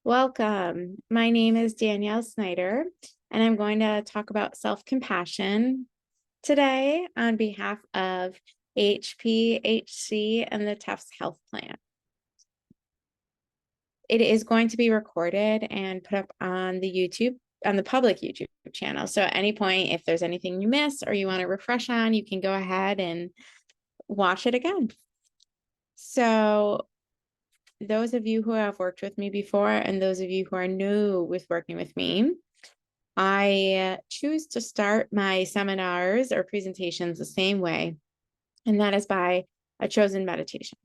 Welcome. My name is Danielle Snyder, and I'm going to talk about self-compassion today on behalf of HPHC and the Tufts Health Plan. It is going to be recorded and put up on the public YouTube channel. So at any point, if there's anything you miss or you want to refresh on, you can go ahead and watch it again. So those of you who have worked with me before and those of you who are new with working with me, I choose to start my seminars or presentations the same way, and that is by a chosen meditation.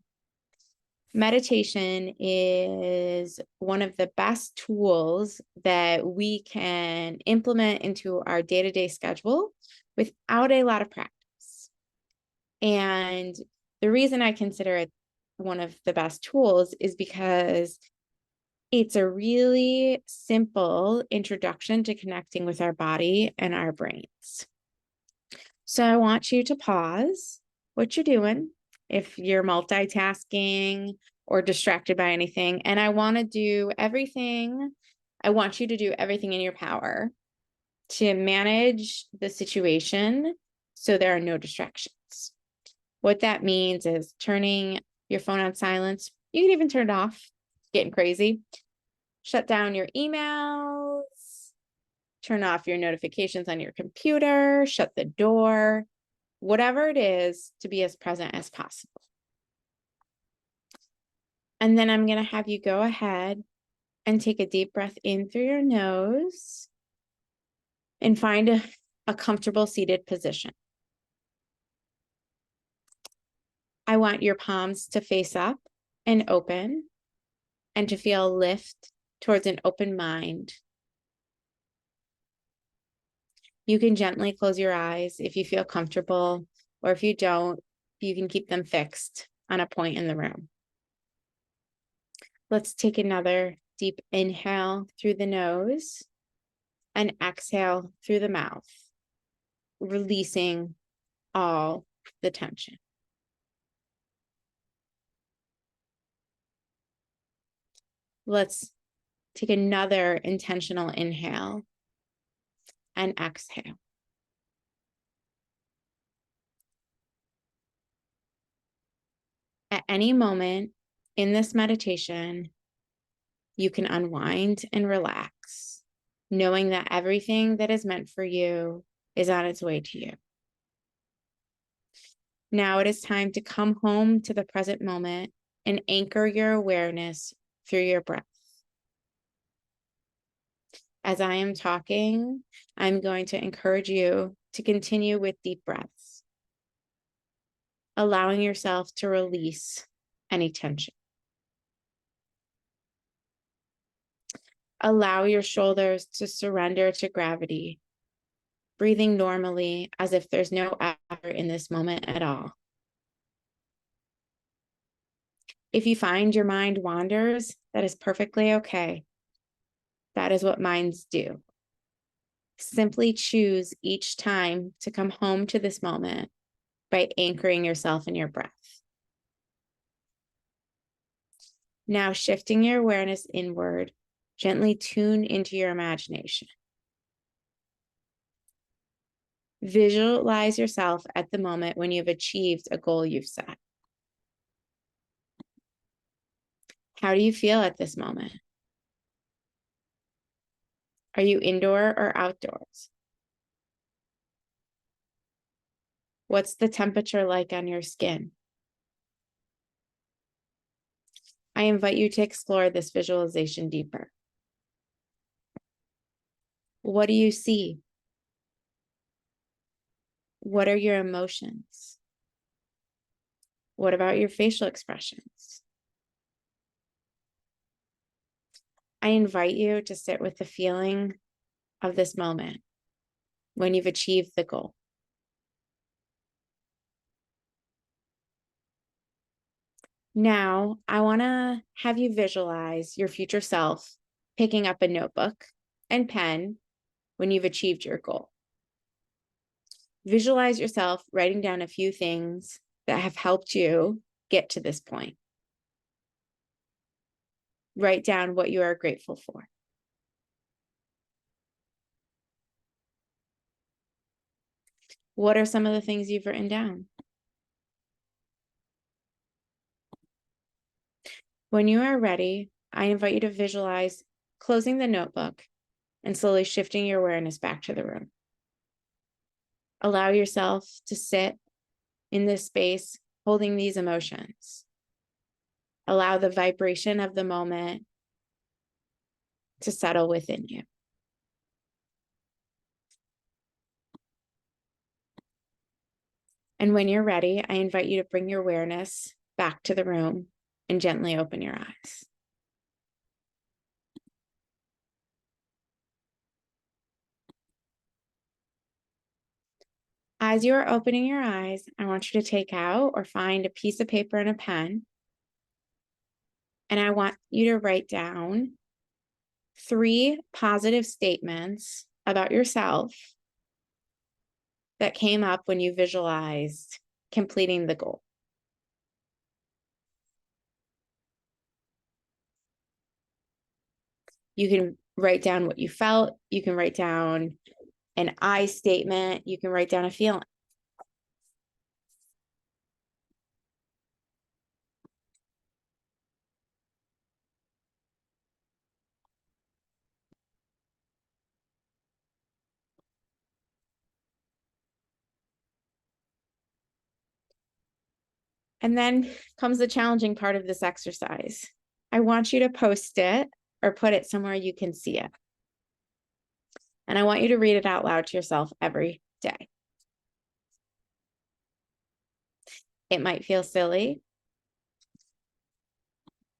Meditation is one of the best tools that we can implement into our day-to-day schedule without a lot of practice. And the reason I consider it one of the best tools is because it's a really simple introduction to connecting with our body and our brains. So I want you to pause what you're doing if you're multitasking or distracted by anything. And I want you to do everything in your power to manage the situation so there are no distractions. What that means is turning your phone on silence. You can even turn it off, getting crazy. Shut down your emails, turn off your notifications on your computer, shut the door, whatever it is to be as present as possible. And then I'm going to have you go ahead and take a deep breath in through your nose and find a comfortable seated position. I want your palms to face up and open and to feel a lift towards an open mind. You can gently close your eyes if you feel comfortable, or if you don't, you can keep them fixed on a point in the room. Let's take another deep inhale through the nose and exhale through the mouth, releasing all the tension. Let's take another intentional inhale and exhale. At any moment in this meditation, you can unwind and relax, knowing that everything that is meant for you is on its way to you. Now it is time to come home to the present moment and anchor your awareness through your breath. As I am talking, I'm going to encourage you to continue with deep breaths, allowing yourself to release any tension. Allow your shoulders to surrender to gravity, breathing normally as if there's no effort in this moment at all. If you find your mind wanders, that is perfectly okay. That is what minds do. Simply choose each time to come home to this moment by anchoring yourself in your breath. Now shifting your awareness inward, gently tune into your imagination. Visualize yourself at the moment when you've achieved a goal you've set. How do you feel at this moment? Are you indoor or outdoors? What's the temperature like on your skin? I invite you to explore this visualization deeper. What do you see? What are your emotions? What about your facial expressions? I invite you to sit with the feeling of this moment when you've achieved the goal. Now, I want to have you visualize your future self picking up a notebook and pen when you've achieved your goal. Visualize yourself writing down a few things that have helped you get to this point. write down what you are grateful for. What are some of the things you've written down? When you are ready, I invite you to visualize closing the notebook and slowly shifting your awareness back to the room. Allow yourself to sit in this space holding these emotions. Allow the vibration of the moment to settle within you. And when you're ready, I invite you to bring your awareness back to the room and gently open your eyes. As you are opening your eyes, I want you to take out or find a piece of paper and a pen. And I want you to write down 3 positive statements about yourself that came up when you visualized completing the goal. You can write down what you felt. You can write down an I statement. You can write down a feeling. And then comes the challenging part of this exercise. I want you to post it or put it somewhere you can see it. And I want you to read it out loud to yourself every day. It might feel silly.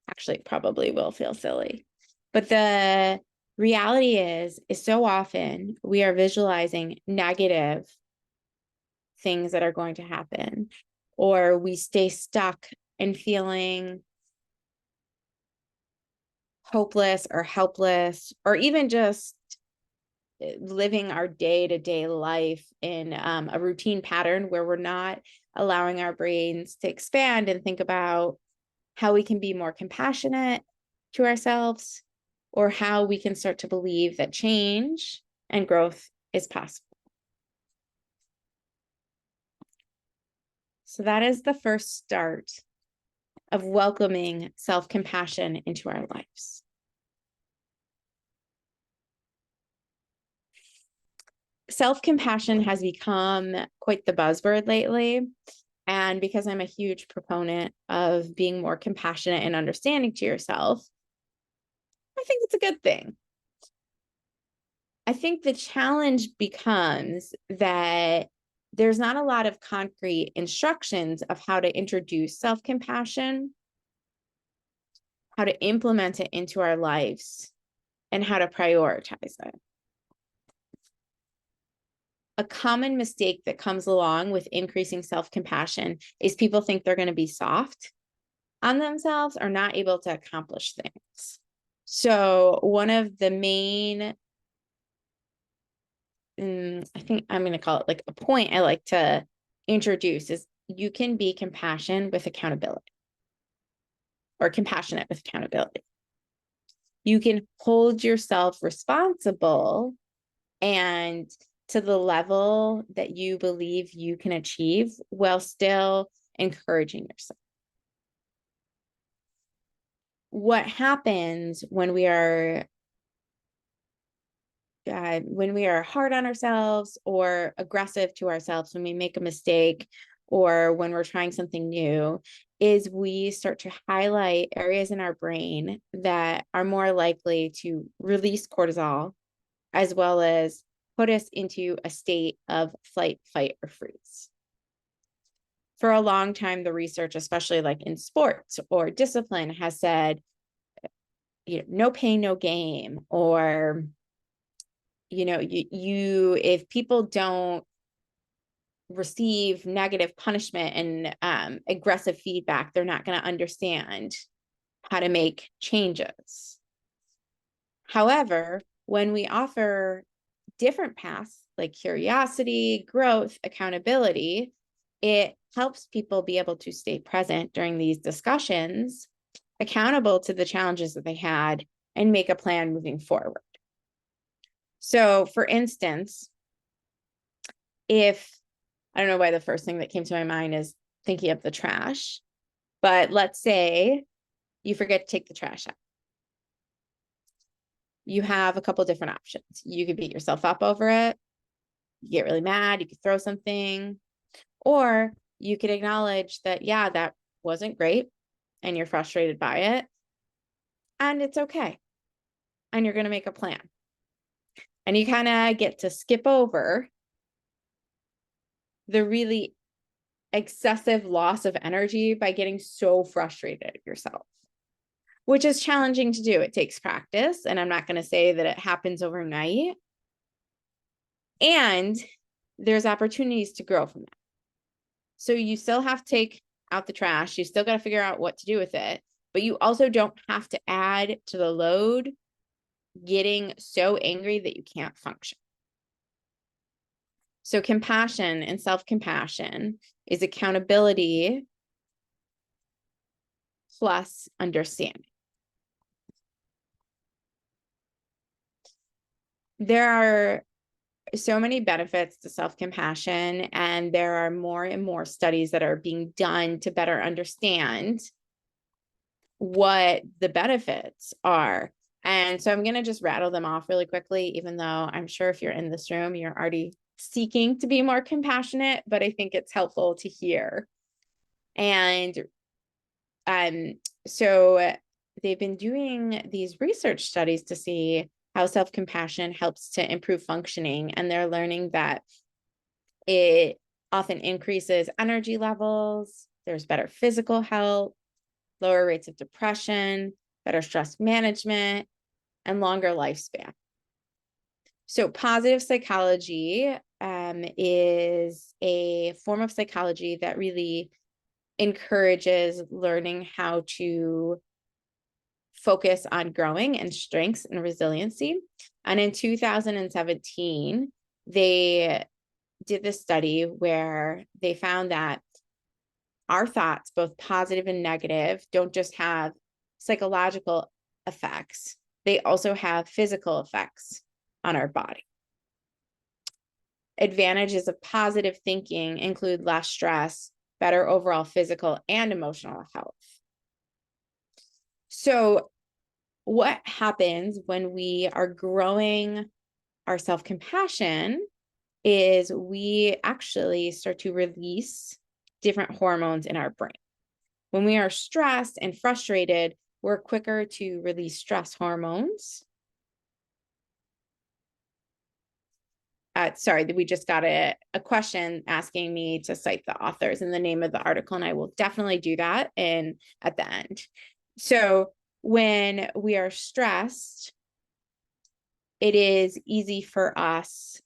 Actually, it probably will feel silly. But the reality is so often we are visualizing negative things that are going to happen, or we stay stuck and feeling hopeless or helpless, or even just living our day-to-day life in a routine pattern where we're not allowing our brains to expand and think about how we can be more compassionate to ourselves, or how we can start to believe that change and growth is possible. So that is the first start of welcoming self-compassion into our lives. Self-compassion has become quite the buzzword lately. And because I'm a huge proponent of being more compassionate and understanding to yourself, I think it's a good thing. I think the challenge becomes that there's not a lot of concrete instructions of how to introduce self-compassion, how to implement it into our lives, and how to prioritize it. A common mistake that comes along with increasing self-compassion is people think they're going to be soft on themselves or not able to accomplish things. So one of the main, I think I'm going to call it like a point I like to introduce is you can be compassionate with accountability, or compassionate with accountability. You can hold yourself responsible and to the level that you believe you can achieve while still encouraging yourself. What happens when we are hard on ourselves or aggressive to ourselves when we make a mistake or when we're trying something new is we start to highlight areas in our brain that are more likely to release cortisol, as well as put us into a state of flight, fight, or freeze. For a long time, the research, especially like in sports or discipline, has said, no pain, no game, or, if people don't receive negative punishment and aggressive feedback, they're not going to understand how to make changes. However, when we offer different paths like curiosity, growth, accountability, it helps people be able to stay present during these discussions accountable to the challenges that they had, and make a plan moving forward. So for instance, if, I don't know why the first thing that came to my mind is thinking of the trash, but let's say you forget to take the trash out. You have a couple different options. You could beat yourself up over it. You get really mad. You could throw something, or you could acknowledge that, yeah, that wasn't great and you're frustrated by it, and it's okay. And you're going to make a plan. And you kind of get to skip over the really excessive loss of energy by getting so frustrated at yourself, which is challenging to do. It takes practice, and I'm not going to say that it happens overnight. And there's opportunities to grow from that. So you still have to take out the trash. You still got to figure out what to do with it, but you also don't have to add to the load getting so angry that you can't function. So compassion and self-compassion is accountability plus understanding. There are so many benefits to self-compassion, and there are more and more studies that are being done to better understand what the benefits are. And so I'm going to just rattle them off really quickly, even though I'm sure if you're in this room, you're already seeking to be more compassionate, but I think it's helpful to hear. And so they've been doing these research studies to see how self-compassion helps to improve functioning. And they're learning that it often increases energy levels, there's better physical health, lower rates of depression, better stress management, and longer lifespan. So positive psychology is a form of psychology that really encourages learning how to focus on growing and strengths and resiliency. And in 2017, they did this study where they found that our thoughts, both positive and negative, don't just have psychological effects, they also have physical effects on our body. Advantages of positive thinking include less stress, better overall physical and emotional health. So what happens when we are growing our self-compassion is we actually start to release different hormones in our brain. When we are stressed and frustrated, we're quicker to release stress hormones. Sorry, we just got a question asking me to cite the authors and the name of the article, and I will definitely do that at the end. So when we are stressed, it is easy for us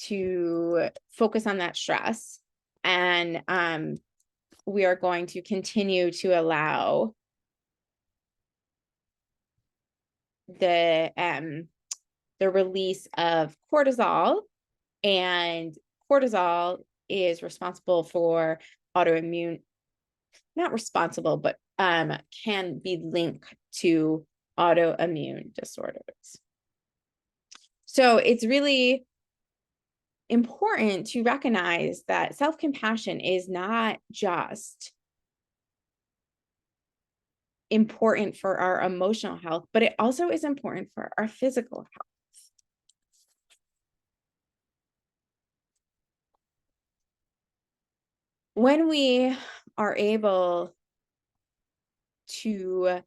to focus on that stress, and we are going to continue to allow the release of cortisol, and cortisol is responsible for autoimmune, not responsible, but can be linked to autoimmune disorders. So it's really important to recognize that self-compassion is not just important for our emotional health, but it also is important for our physical health. When we are able to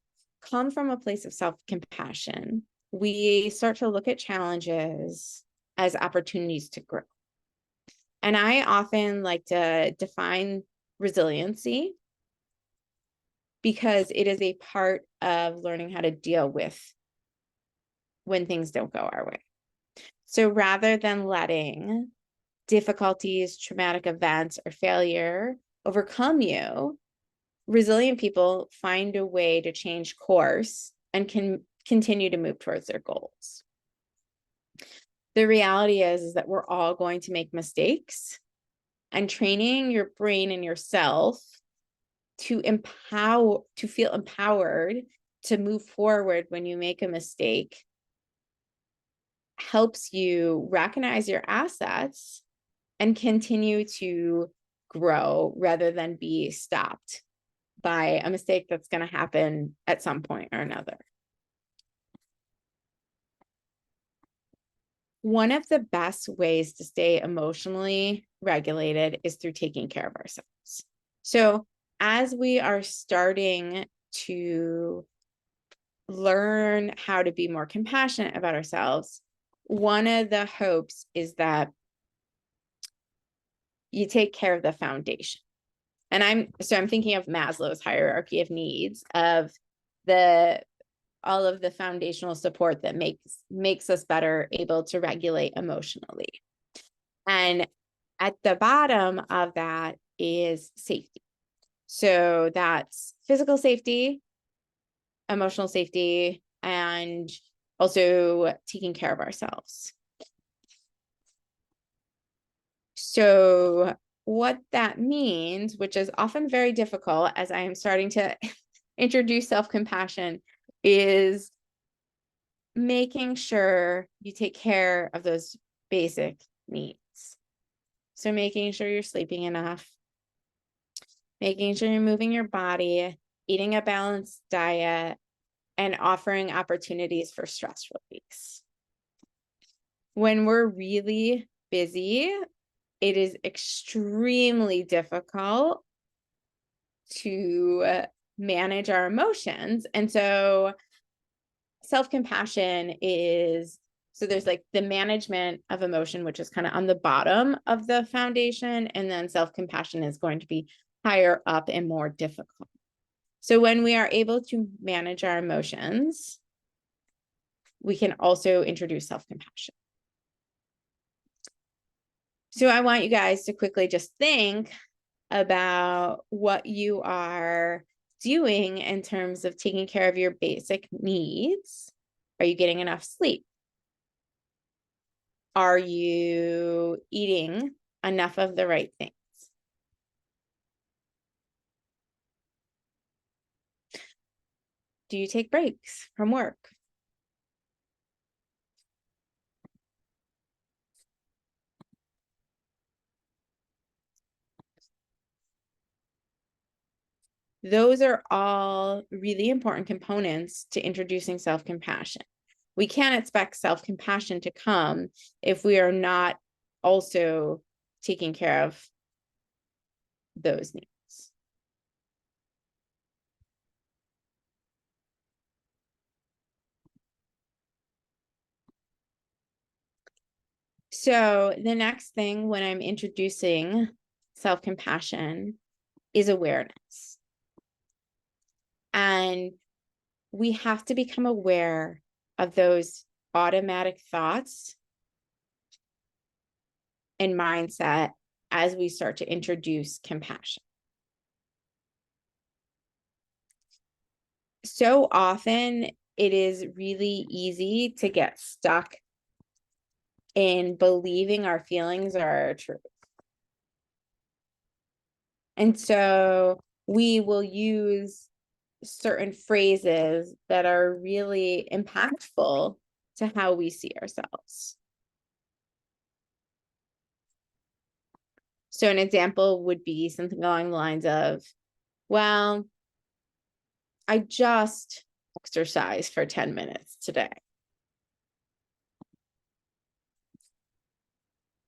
come from a place of self-compassion, we start to look at challenges as opportunities to grow. And I often like to define resiliency because it is a part of learning how to deal with when things don't go our way. So rather than letting difficulties, traumatic events, or failure overcome you, resilient people find a way to change course and can continue to move towards their goals. The reality is that we're all going to make mistakes, and training your brain and yourself to feel empowered to move forward when you make a mistake helps you recognize your assets and continue to grow rather than be stopped by a mistake that's going to happen at some point or another. One of the best ways to stay emotionally regulated is through taking care of ourselves. So as we are starting to learn how to be more compassionate about ourselves, one of the hopes is that you take care of the foundation. And I'm thinking of Maslow's hierarchy of needs, of all of the foundational support that makes us better able to regulate emotionally. And at the bottom of that is safety. So that's physical safety, emotional safety, and also taking care of ourselves. So what that means, which is often very difficult as I am starting to introduce self-compassion, is making sure you take care of those basic needs. So making sure you're sleeping enough, making sure you're moving your body, eating a balanced diet, and offering opportunities for stress release. When we're really busy, it is extremely difficult to manage our emotions. And so self-compassion so there's like the management of emotion, which is kind of on the bottom of the foundation. And then self-compassion is going to be higher up and more difficult. So when we are able to manage our emotions, we can also introduce self-compassion. So I want you guys to quickly just think about what you are doing in terms of taking care of your basic needs. Are you getting enough sleep? Are you eating enough of the right things? Do you take breaks from work? Those are all really important components to introducing self-compassion. We can't expect self-compassion to come if we are not also taking care of those needs. So the next thing when I'm introducing self-compassion is awareness. And we have to become aware of those automatic thoughts and mindset as we start to introduce compassion. So often it is really easy to get stuck in believing our feelings are true. And so we will use certain phrases that are really impactful to how we see ourselves. So an example would be something along the lines of, well, I just exercised for 10 minutes today.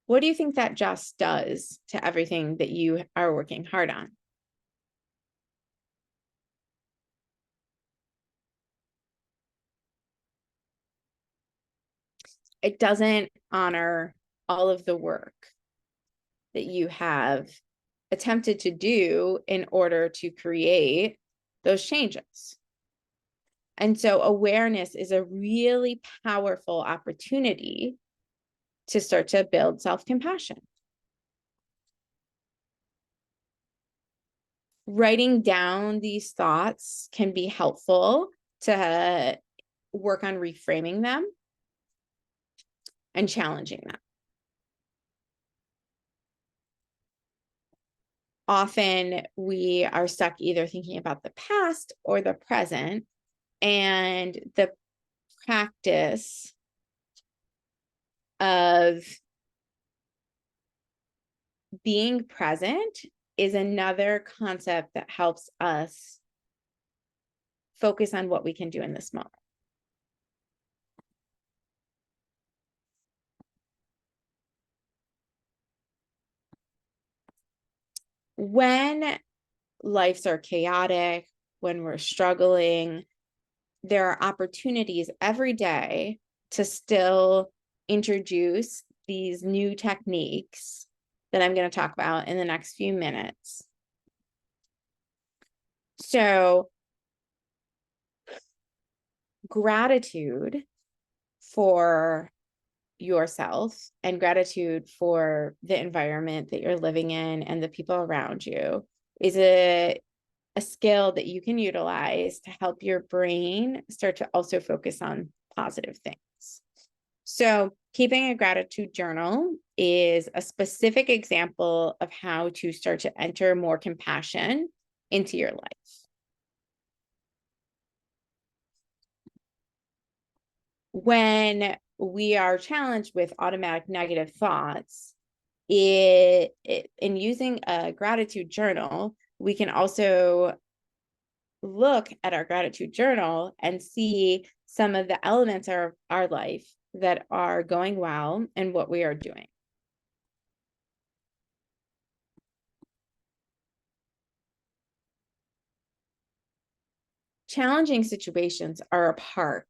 What do you think that just does to everything that you are working hard on? It doesn't honor all of the work that you have attempted to do in order to create those changes. And so awareness is a really powerful opportunity to start to build self-compassion. Writing down these thoughts can be helpful to work on reframing them and challenging them. often we are stuck either thinking about the past or the present, and the practice of being present is another concept that helps us focus on what we can do in this moment. When lives are chaotic, when we're struggling, there are opportunities every day to still introduce these new techniques that I'm going to talk about in the next few minutes. So, gratitude for yourself and gratitude for the environment that you're living in and the people around you is a skill that you can utilize to help your brain start to also focus on positive things. So, keeping a gratitude journal is a specific example of how to start to enter more compassion into your life. When we are challenged with automatic negative thoughts, in using a gratitude journal, we can also look at our gratitude journal and see some of the elements of our life that are going well and what we are doing. Challenging situations are a part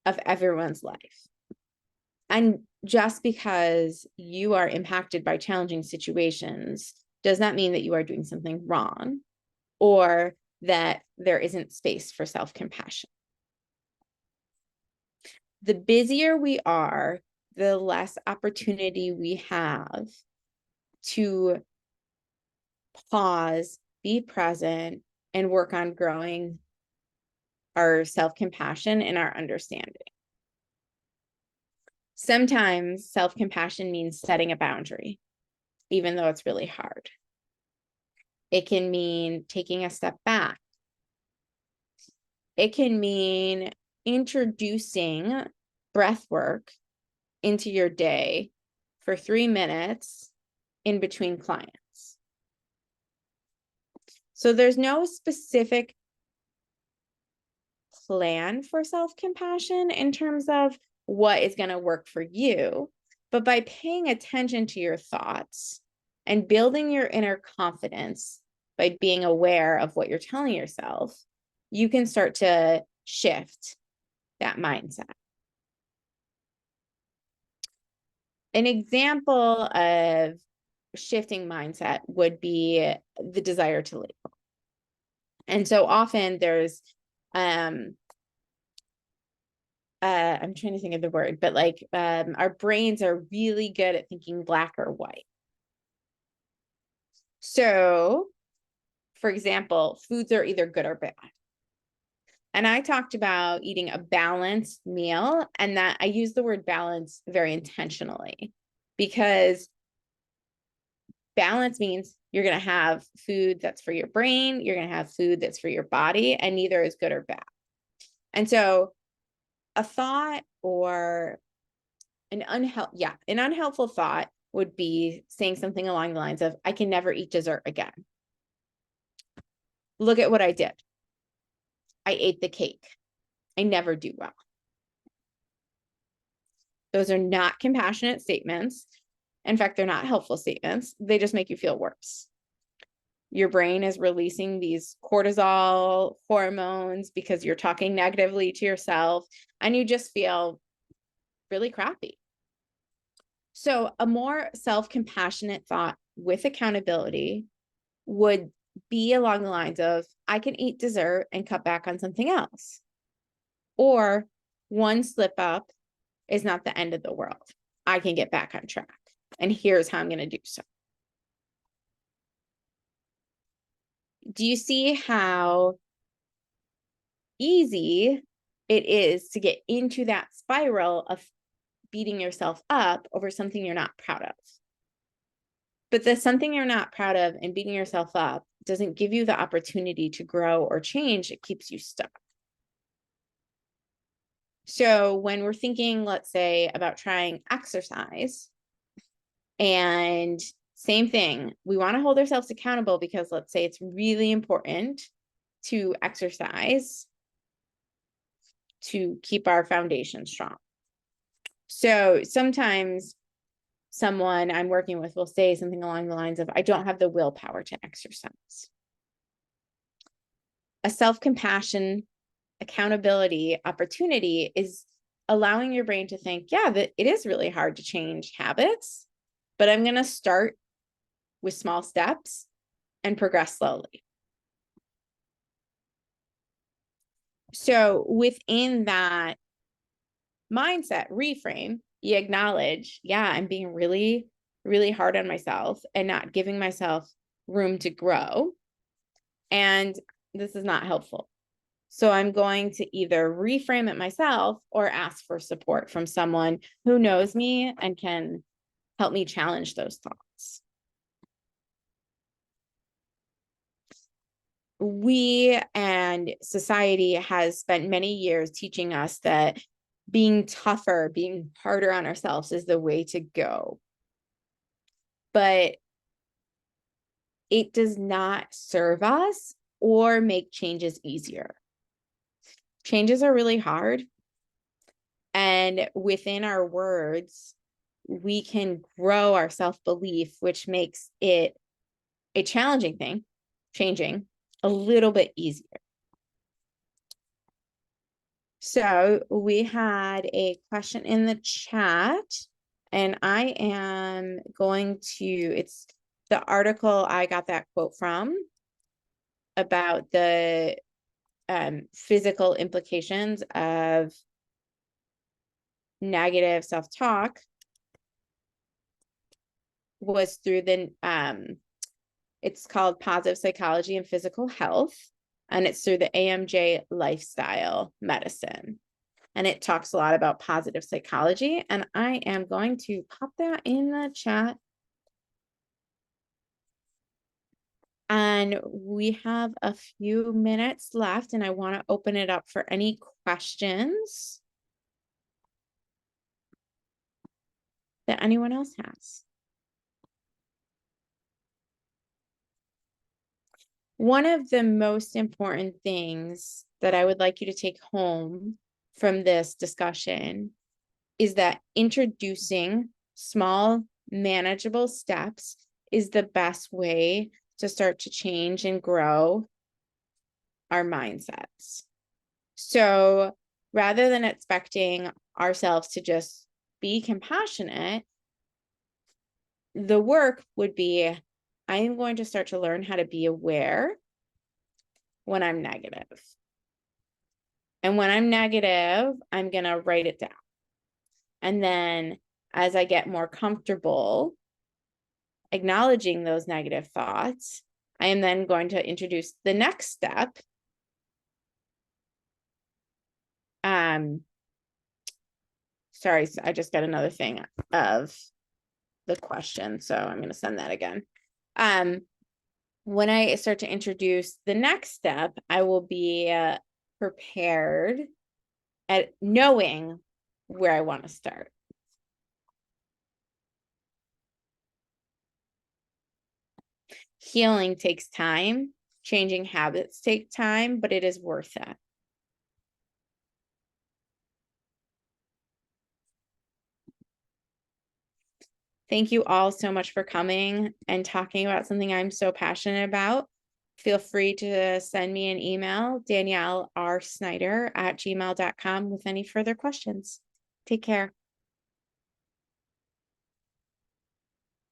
of everyone's life. And just because you are impacted by challenging situations does not mean that you are doing something wrong or that there isn't space for self-compassion. The busier we are, the less opportunity we have to pause, be present, and work on growing our self-compassion and our understanding. Sometimes self-compassion means setting a boundary, even though it's really hard. It can mean taking a step back. It can mean introducing breath work into your day for 3 minutes in between clients. So there's no specific plan for self-compassion in terms of what is going to work for you, but by paying attention to your thoughts and building your inner confidence by being aware of what you're telling yourself, you can start to shift that mindset. An example of shifting mindset would be the desire to label. And so often there's I'm trying to think of the word, but like our brains are really good at thinking black or white. So, for example, foods are either good or bad. And I talked about eating a balanced meal, and that I use the word balance very intentionally because balance means you're going to have food that's for your brain, you're going to have food that's for your body, and neither is good or bad. And so a thought or an unhelpful thought would be saying something along the lines of, I can never eat dessert again. Look at what I did. I ate the cake. I never do well. Those are not compassionate statements. In fact, they're not helpful statements. They just make you feel worse. Your brain is releasing these cortisol hormones because you're talking negatively to yourself and you just feel really crappy. So a more self-compassionate thought with accountability would be along the lines of, I can eat dessert and cut back on something else. Or one slip up is not the end of the world. I can get back on track. And here's how I'm going to do so. Do you see how easy it is to get into that spiral of beating yourself up over something you're not proud of? But the something you're not proud of and beating yourself up doesn't give you the opportunity to grow or change. It keeps you stuck. So when we're thinking, let's say, about trying exercise, and same thing, we want to hold ourselves accountable because let's say it's really important to exercise to keep our foundation strong. So sometimes someone I'm working with will say something along the lines of, I don't have the willpower to exercise. A self-compassion, accountability opportunity is allowing your brain to think, yeah, that it is really hard to change habits, but I'm going to start with small steps and progress slowly. So within that mindset reframe, you acknowledge, yeah, I'm being really, really hard on myself and not giving myself room to grow. And this is not helpful. So I'm going to either reframe it myself or ask for support from someone who knows me and can help me challenge those thoughts. We and society has spent many years teaching us that being tougher, being harder on ourselves is the way to go. But it does not serve us or make changes easier. Changes are really hard. And within our words, we can grow our self-belief, which makes it a challenging thing, changing, a little bit easier. So we had a question in the chat, and I am going to, it's the article I got that quote from about the physical implications of negative self-talk was through the, it's called Positive Psychology and Physical Health, and it's through the AMJ Lifestyle Medicine. And it talks a lot about positive psychology, and I am going to pop that in the chat. And we have a few minutes left, and I want to open it up for any questions that anyone else has. One of the most important things that I would like you to take home from this discussion is that introducing small, manageable steps is the best way to start to change and grow our mindsets. So rather than expecting ourselves to just be compassionate, the work would be, I am going to start to learn how to be aware when I'm negative. And when I'm negative, I'm going to write it down. And then as I get more comfortable acknowledging those negative thoughts, I am then going to introduce the next step. Sorry, I just got another thing of the question, so I'm going to send that again. When I start to introduce the next step, I will be prepared at knowing where I want to start. Healing takes time. Changing habits take time, but it is worth it. Thank you all so much for coming and talking about something I'm so passionate about. Feel free to send me an email, DanielleRSnyder@gmail.com, with any further questions. Take care.